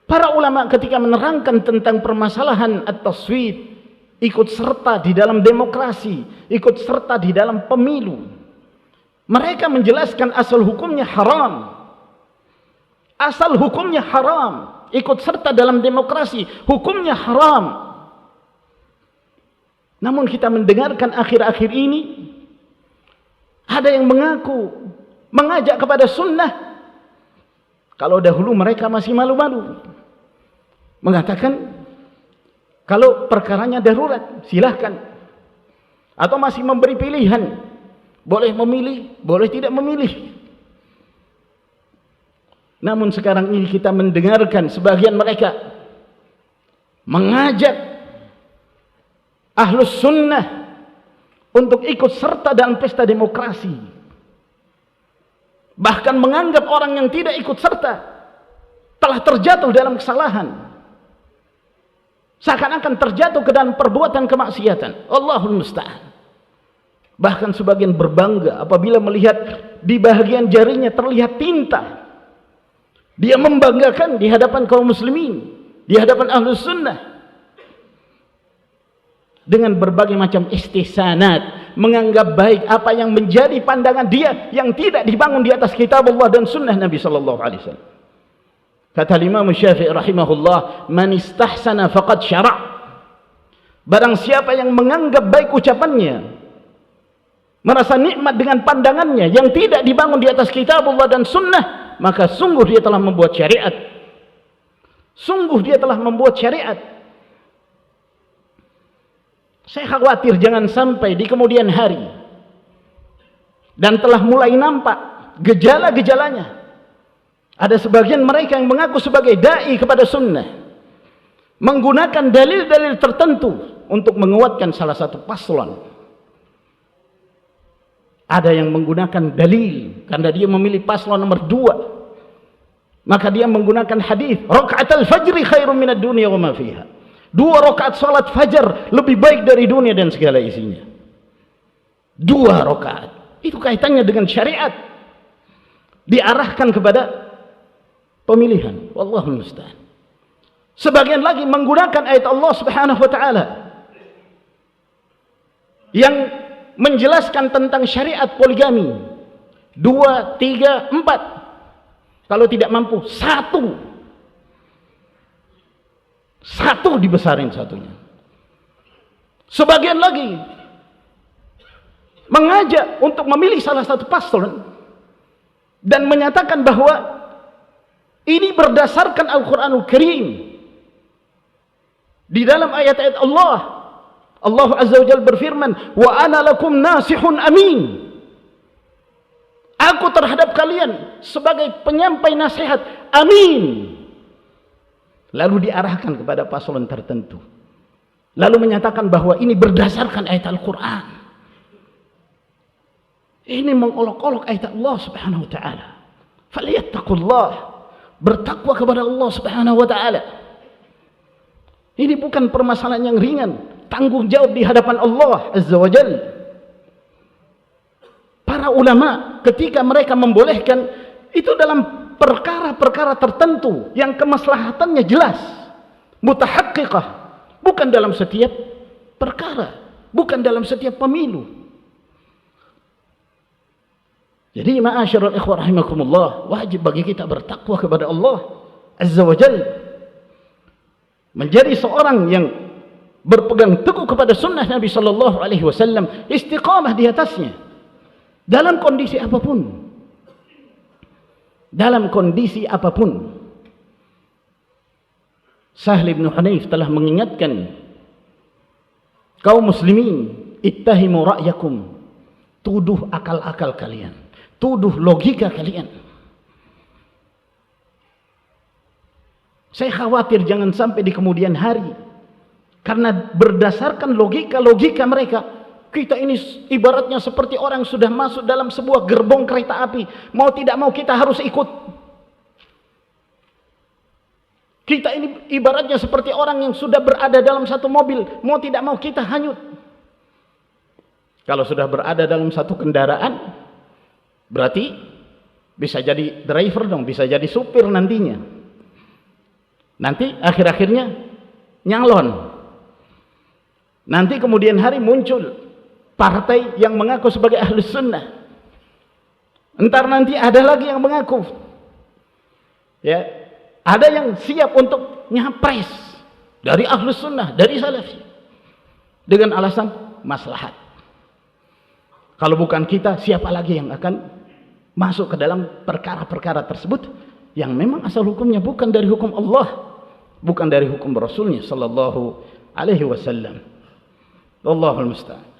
Para ulama ketika menerangkan tentang permasalahan at-taswit, ikut serta di dalam demokrasi, ikut serta di dalam pemilu, mereka menjelaskan asal hukumnya haram. Asal hukumnya haram. Ikut serta dalam demokrasi, hukumnya haram. Namun kita mendengarkan akhir-akhir ini, ada yang mengaku mengajak kepada sunnah. Kalau dahulu mereka masih malu-malu, mengatakan kalau perkaranya darurat silahkan, atau masih memberi pilihan, boleh memilih, boleh tidak memilih. Namun sekarang ini kita mendengarkan sebagian mereka mengajak ahlus sunnah untuk ikut serta dalam pesta demokrasi, bahkan menganggap orang yang tidak ikut serta telah terjatuh dalam kesalahan, seakan-akan terjatuh ke dalam perbuatan kemaksiatan. Allahul musta'an. Bahkan sebagian berbangga apabila melihat di bahagian jarinya terlihat tinta. Dia membanggakan di hadapan kaum muslimin, di hadapan ahlus sunnah, dengan berbagai macam istihsanat, menganggap baik apa yang menjadi pandangan dia yang tidak dibangun di atas kitab Allah dan sunnah Nabi sallallahu alaihi wasallam. Kata Imam Syafi'i rahimahullah, man istahsana faqad syara'. Barang siapa yang menganggap baik ucapannya, merasa nikmat dengan pandangannya yang tidak dibangun di atas kitab Allah dan sunnah, maka sungguh dia telah membuat syariat. Sungguh dia telah membuat syariat. Saya khawatir jangan sampai di kemudian hari, dan telah mulai nampak gejala-gejalanya, ada sebagian mereka yang mengaku sebagai da'i kepada sunnah, menggunakan dalil-dalil tertentu untuk menguatkan salah satu paslon. Ada yang menggunakan dalil karena dia memilih paslon nomor 2, maka dia menggunakan hadis raka'atul fajri khairun minad dunya wa ma fiha. 2 rakaat salat fajar lebih baik dari dunia dan segala isinya. 2 rakaat. Itu kaitannya dengan syariat. Diarahkan kepada pemilihan. Wallahu musta'an. Sebagian lagi menggunakan ayat Allah Subhanahu wa taala yang menjelaskan tentang syariat poligami. 2, 3, 4. Kalau tidak mampu, 1 dibesarin satunya. Sebagian lagi mengajak untuk memilih salah satu paslon dan menyatakan bahwa ini berdasarkan Al-Quranul Karim. Di dalam ayat-ayat Allah, Allah Azza wa Jalla berfirman, wa ana lakum nasihun amin. Aku terhadap kalian sebagai penyampai nasihat amin. Lalu diarahkan kepada paslon tertentu, lalu menyatakan bahwa ini berdasarkan ayat Al-Quran. Ini mengolok-olok ayat Allah Subhanahu wa taala. Falyattaqullah, bertakwa kepada Allah Subhanahu wa taala. Ini bukan permasalahan yang ringan, tanggung jawab di hadapan Allah Azza wa Jalla. Para ulama ketika mereka membolehkan itu dalam perkara-perkara tertentu yang kemaslahatannya jelas, mutahaqqiqah, bukan dalam setiap perkara, bukan dalam setiap pemilu. Jadi ma'asyiral ikhwah rahimakumullah, wajib bagi kita bertakwa kepada Allah Azza wa Jalla, menjadi seorang yang berpegang teguh kepada sunnah Nabi sallallahu alaihi wasallam, istiqamah di atasnya dalam kondisi apapun. Dalam kondisi apapun. Sahl bin Hunayf telah mengingatkan kaum muslimin, ittahimu ra'yakum, tuduh akal-akal kalian, tuduh logika kalian. Saya khawatir jangan sampai di kemudian hari, karena berdasarkan logika-logika mereka, kita ini ibaratnya seperti orang sudah masuk dalam sebuah gerbong kereta api. Mau tidak mau kita harus ikut. Kita ini ibaratnya seperti orang yang sudah berada dalam satu mobil. Mau tidak mau kita hanyut. Kalau sudah berada dalam satu kendaraan, berarti bisa jadi driver dong, bisa jadi supir nantinya. Nanti akhir-akhirnya nyalon. Nanti kemudian hari muncul partai yang mengaku sebagai Ahlus Sunnah. Entar nanti ada lagi yang mengaku, ya, ada yang siap untuk nyapres dari Ahlus Sunnah, dari Salafi, dengan alasan maslahat. Kalau bukan kita, siapa lagi yang akan masuk ke dalam perkara-perkara tersebut yang memang asal hukumnya bukan dari hukum Allah, bukan dari hukum Rasulnya sallallahu alaihi wasallam. Wallahul musta'an.